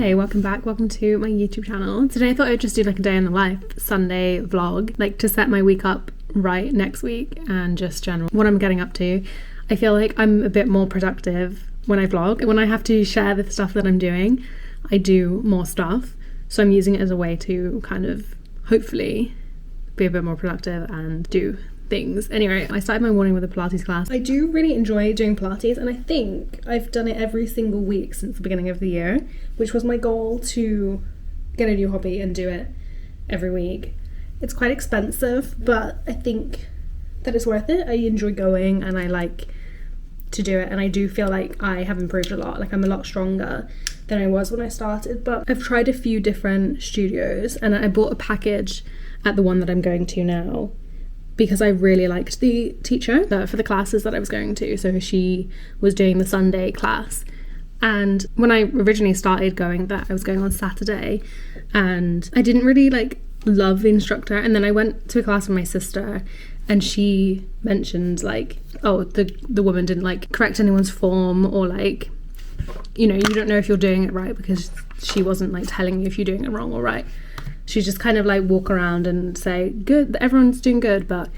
Hi, welcome back. Welcome to my YouTube channel. Today I thought I'd just do like a day in the life Sunday vlog, like to set my week up right next week and just general what I'm getting up to. I feel like I'm a bit more productive when I vlog. When I have to share the stuff that I'm doing, I do more stuff. So I'm using it as a way to kind of hopefully be a bit more productive and do things. Anyway, I started my morning with a Pilates class. I do really enjoy doing Pilates, and I think I've done it every single week since the beginning of the year, which was my goal, to get a new hobby and do it every week. It's quite expensive, but I think that it's worth it. I enjoy going and I like to do it, and I do feel like I have improved a lot. Like I'm a lot stronger than I was when I started. But I've tried a few different studios and I bought a package at the one that I'm going to now because I really liked the teacher for the classes that I was going to. So she was doing the Sunday class, and when I originally started going there, I was going on Saturday and I didn't really like love the instructor. And then I went to a class with my sister and she mentioned like, oh, the woman didn't like correct anyone's form, or like, you know, you don't know if you're doing it right because she wasn't like telling you if you're doing it wrong or right. She just kind of like walk around and say, good, everyone's doing good, but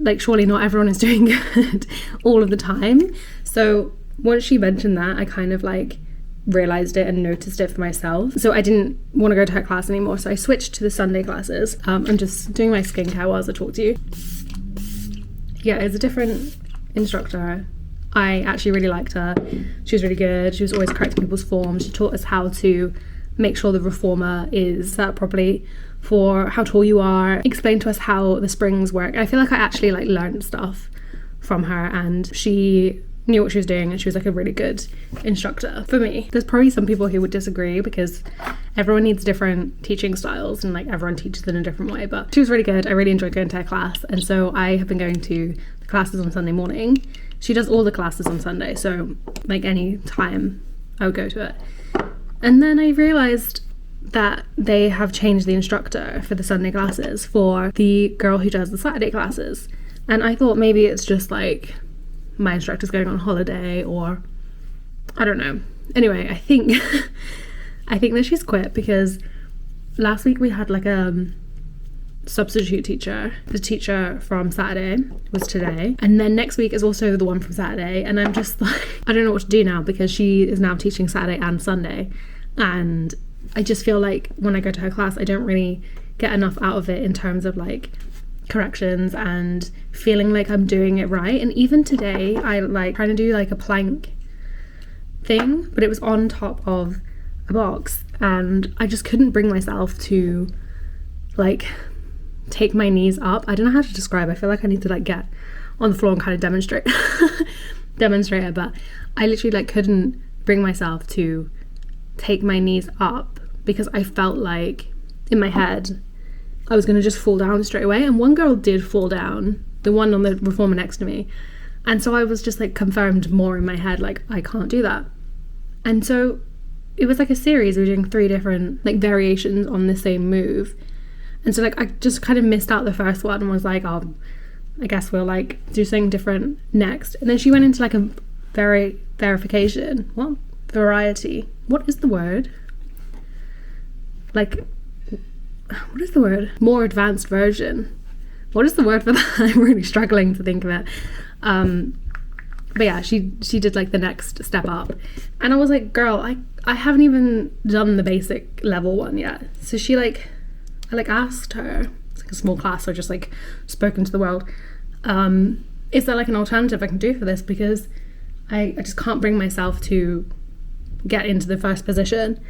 like surely not everyone is doing good all of the time. So once she mentioned that, I kind of like realized it and noticed it for myself. So I didn't want to go to her class anymore. So I switched to the Sunday classes. I'm just doing my skincare whilst I talk to you. Yeah, it's a different instructor. I actually really liked her. She was really good. She was always correcting people's forms. She taught us how to make sure the reformer is set up properly for how tall you are, explain to us how the springs work. I feel like I actually like learned stuff from her, and she knew what she was doing, and she was like a really good instructor for me. There's probably some people who would disagree because everyone needs different teaching styles and like everyone teaches in a different way, but she was really good. I really enjoyed going to her class, and so I have been going to the classes on Sunday morning. She does all the classes on Sunday, so like any time I would go to it. And then I realised that they have changed the instructor for the Sunday classes for the girl who does the Saturday classes. And I thought maybe it's just like my instructor's going on holiday, or I don't know. Anyway, I think that she's quit because last week we had like a substitute teacher. The teacher from Saturday was today, and then next week is also the one from Saturday, and I'm just like, I don't know what to do now because she is now teaching Saturday and Sunday. And I just feel like when I go to her class, I don't really get enough out of it in terms of like corrections and feeling like I'm doing it right. And even today I like trying to do like a plank thing, but it was on top of a box and I just couldn't bring myself to like take my knees up. I don't know how to describe. I feel like I need to like get on the floor and kind of demonstrate it, but I literally like couldn't bring myself to take my knees up because I felt like in my head I was going to just fall down straight away. And one girl did fall down, the one on the reformer next to me, and so I was just like confirmed more in my head like I can't do that. And so it was like a series. We were doing 3 different like variations on the same move, and so like I just kind of missed out the first one and was like, oh, I guess we'll like do something different next. And then she went into like a variety. What is the word? Like, what is the word? More advanced version. What is the word for that? I'm really struggling to think of it. But yeah, she did like the next step up, and I was like, girl, I haven't even done the basic level one yet. So she like, I like asked her, it's like a small class, so I just like spoken to the world, is there like an alternative I can do for this, because I just can't bring myself to get into the first position.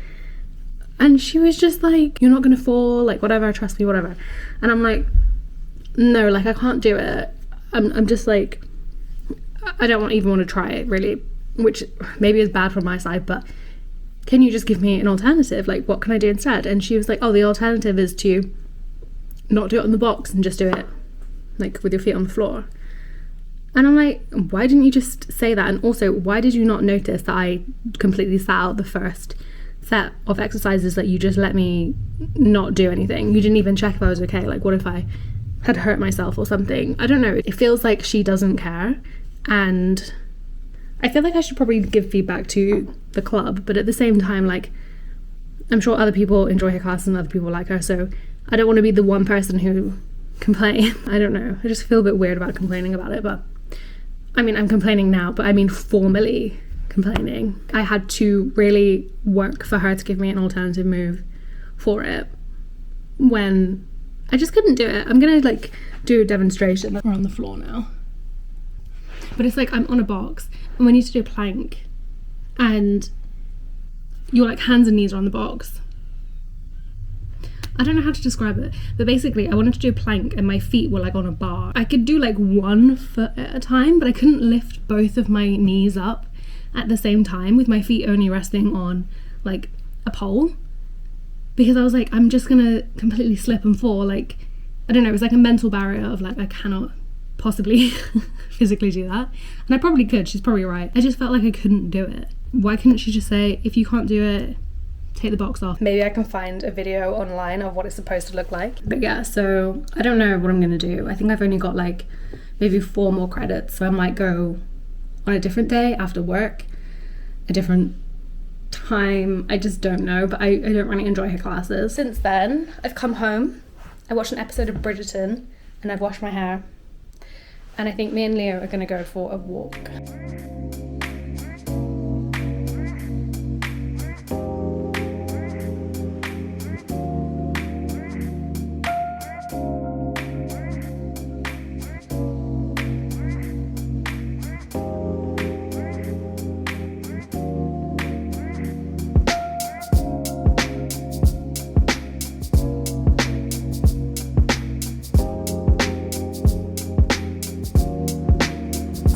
And she was just like, you're not gonna fall, like whatever, trust me, whatever. And I'm like, no, like I can't do it. I'm just like, I don't even want to try it really, which maybe is bad from my side, but can you just give me an alternative? Like what can I do instead? And she was like, oh, the alternative is to not do it on the box and just do it like with your feet on the floor. And I'm like, why didn't you just say that? And also, why did you not notice that I completely sat out the first set of exercises, that you just let me not do anything? You didn't even check if I was okay. Like, what if I had hurt myself or something? I don't know. It feels like she doesn't care. And I feel like I should probably give feedback to the club, but at the same time, like, I'm sure other people enjoy her classes and other people like her, so I don't want to be the one person who complain. I don't know, I just feel a bit weird about complaining about it, but I mean, I'm complaining now, but I mean formally complaining. I had to really work for her to give me an alternative move for it when I just couldn't do it. I'm gonna like do a demonstration. We're on the floor now, but it's like I'm on a box and we need to do a plank and your like hands and knees are on the box. I don't know how to describe it, but basically I wanted to do a plank and my feet were like on a bar. I could do like one foot at a time, but I couldn't lift both of my knees up at the same time with my feet only resting on like a pole, because I was like, I'm just gonna completely slip and fall. Like, I don't know, it was like a mental barrier of like, I cannot possibly physically do that. And I probably could, she's probably right. I just felt like I couldn't do it. Why couldn't she just say, if you can't do it, take the box off? Maybe I can find a video online of what it's supposed to look like. But yeah, so I don't know what I'm gonna do. I think I've only got like maybe 4 more credits, so I might go on a different day after work, a different time. I just don't know, but I don't really enjoy her classes. Since then, I've come home, I watched an episode of Bridgerton, and I've washed my hair, and I think me and Leo are gonna go for a walk.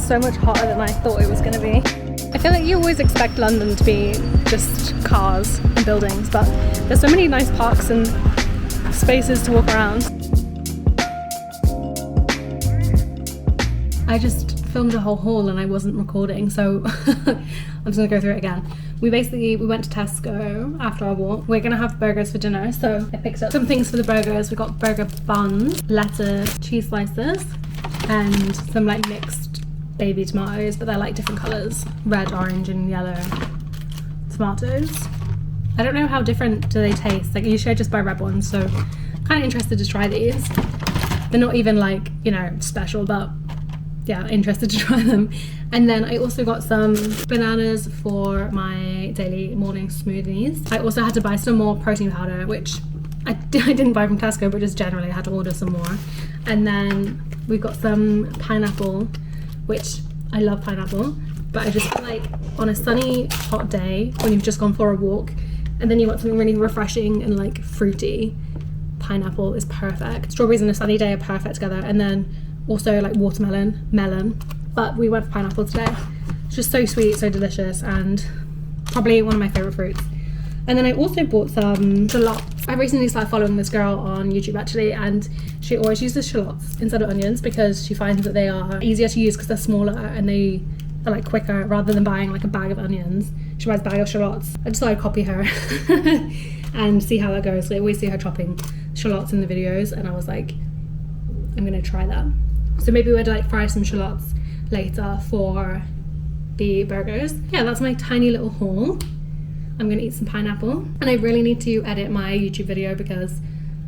So much hotter than I thought it was going to be. I feel like you always expect London to be just cars and buildings, but there's so many nice parks and spaces to walk around. I just filmed a whole haul and I wasn't recording, so I'm just gonna go through it again. We went to Tesco after our walk. We're gonna have burgers for dinner, so I picked up some things for the burgers. We got burger buns, lettuce, cheese slices, and some like mixed baby tomatoes, but they're like different colours, red, orange and yellow tomatoes. I don't know how different do they taste. Like, usually I just buy red ones, so kind of interested to try these. They're not even like, you know, special, but yeah, interested to try them. And then I also got some bananas for my daily morning smoothies. I also had to buy some more protein powder, which I didn't buy from Tesco, but just generally I had to order some more. And then we've got some pineapple, which I love pineapple, but I just feel like on a sunny, hot day when you've just gone for a walk and then you want something really refreshing and like fruity, pineapple is perfect. Strawberries on a sunny day are perfect together, and then also like watermelon, melon, but we went for pineapple today. It's just so sweet, so delicious, and probably one of my favourite fruits. And then I also bought some shallots. I recently started following this girl on YouTube actually, and she always uses shallots instead of onions because she finds that they are easier to use because they're smaller and they are like quicker, rather than buying like a bag of onions. She buys a bag of shallots. I just thought I'd copy her and see how that goes. So I always see her chopping shallots in the videos, and I was like, I'm gonna try that. So maybe we'd like fry some shallots later for the burgers. Yeah, that's my tiny little haul. I'm gonna eat some pineapple, and I really need to edit my YouTube video because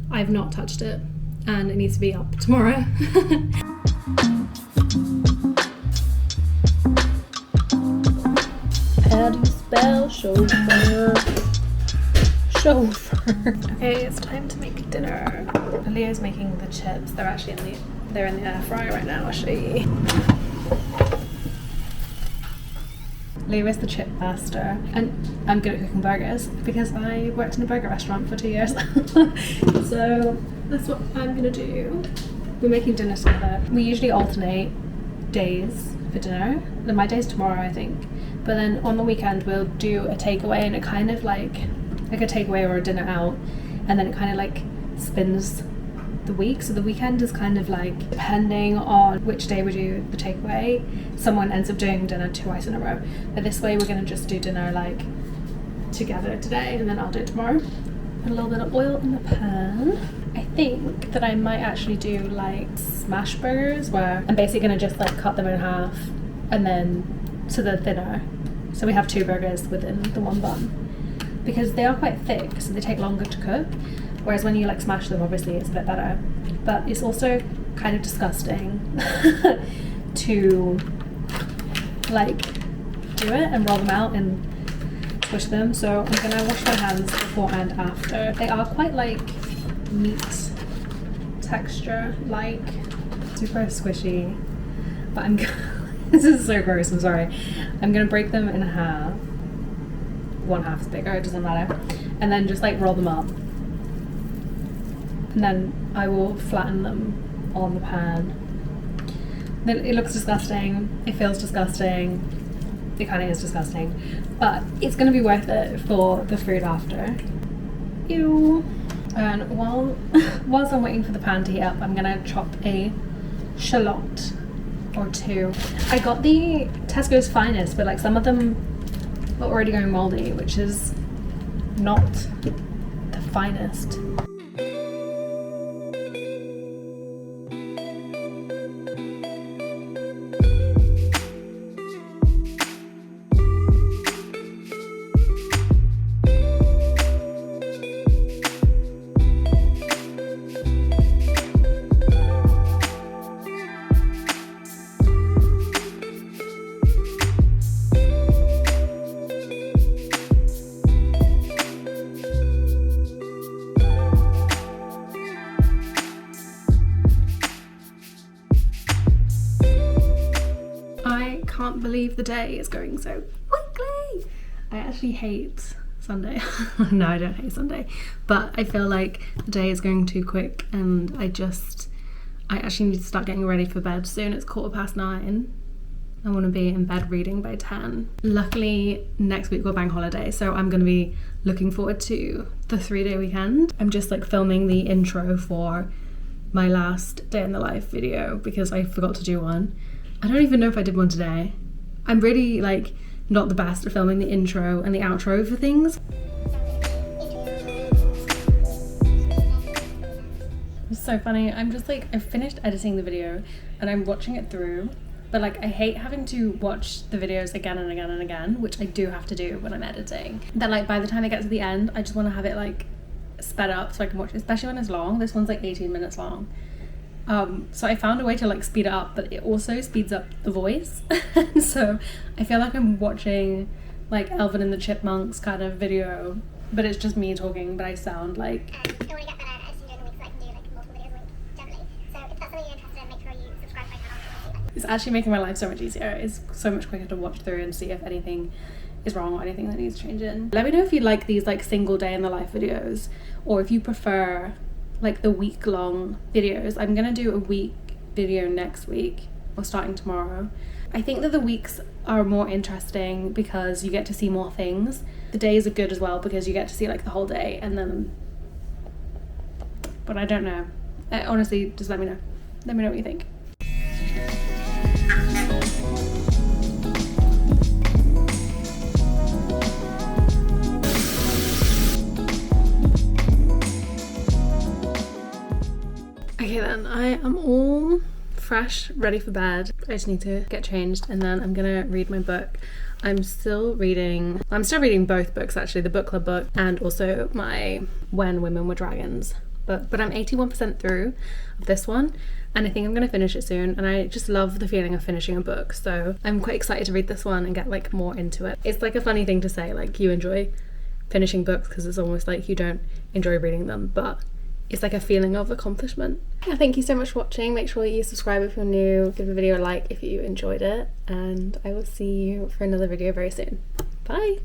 I've not touched it and it needs to be up tomorrow. How do you spell chauffeur? Chauffeur. Okay, it's time to make dinner. Leo's making the chips. They're actually in the air fryer right now. I'll show you. Leo is the chip master, and I'm good at cooking burgers because I worked in a burger restaurant for 2 years. So that's what I'm gonna do. We're making dinner together. We usually alternate days for dinner. Then my day's tomorrow, I think. But then on the weekend we'll do a takeaway, and it kind of like a takeaway or a dinner out, and then it kind of like spins the week. So the weekend is kind of like, depending on which day we do the takeaway, someone ends up doing dinner twice in a row. But this way we're gonna just do dinner like together today, and then I'll do it tomorrow. Put a little bit of oil in the pan. I think that I might actually do like smash burgers, where I'm basically gonna just like cut them in half and then so they're thinner. So we have 2 burgers within the 1 bun. Because they are quite thick, so they take longer to cook. Whereas when you like smash them, obviously it's a bit better. But it's also kind of disgusting to like do it and roll them out and squish them. So I'm gonna wash my hands before and after. They are quite like meat texture, like super squishy. But I'm this is so gross, I'm sorry. I'm gonna break them in half. 1/2 is bigger, it doesn't matter. And then just like roll them up. And then I will flatten them on the pan. Then it looks disgusting, it feels disgusting, it kind of is disgusting, but it's gonna be worth it for the food after. Ew. And whilst I'm waiting for the pan to heat up, I'm gonna chop a shallot or 2. I got the Tesco's Finest, but like some of them are already going moldy, which is not the finest. I can't believe the day is going so quickly. I actually hate Sunday. No, I don't hate Sunday, but I feel like the day is going too quick, and I actually need to start getting ready for bed soon. It's 9:15. I want to be in bed reading by 10. Luckily next week we're bank holiday, so I'm going to be looking forward to the 3-day weekend. I'm just like filming the intro for my last day in the life video because I forgot to do one. I don't even know if I did one today. I'm really like not the best at filming the intro and the outro for things. It's so funny. I'm just like, I finished editing the video and I'm watching it through, but like I hate having to watch the videos again and again and again, which I do have to do when I'm editing. That like by the time I get to the end, I just want to have it like sped up so I can watch it, especially when it's long. This one's like 18 minutes long. So I found a way to like speed it up, but it also speeds up the voice. So I feel like I'm watching like Alvin and the Chipmunks kind of video, but it's just me talking, but I sound like... I want to get better at editing during the week so I can do like multiple videos a week generally. So if that's something you're interested in, make sure you subscribe to my channel. It's actually making my life so much easier. It's so much quicker to watch through and see if anything is wrong or anything that needs changing. Let me know if you like these like single day in the life videos, or if you prefer like the week-long videos. I'm gonna do a week video next week, or starting tomorrow. I think that the weeks are more interesting because you get to see more things. The days are good as well because you get to see like the whole day, and then, but I don't know. Honestly, just let me know. Let me know what you think. Okay then, I am all fresh, ready for bed. I just need to get changed and then I'm gonna read my book. I'm still reading both books actually, the book club book and also my When Women Were Dragons. But I'm 81% through of this one and I think I'm gonna finish it soon, and I just love the feeling of finishing a book, so I'm quite excited to read this one and get like more into it. It's like a funny thing to say, like you enjoy finishing books because it's almost like you don't enjoy reading them, but it's like a feeling of accomplishment. Yeah, thank you so much for watching. Make sure you subscribe if you're new, give the video a like if you enjoyed it, and I will see you for another video very soon. Bye!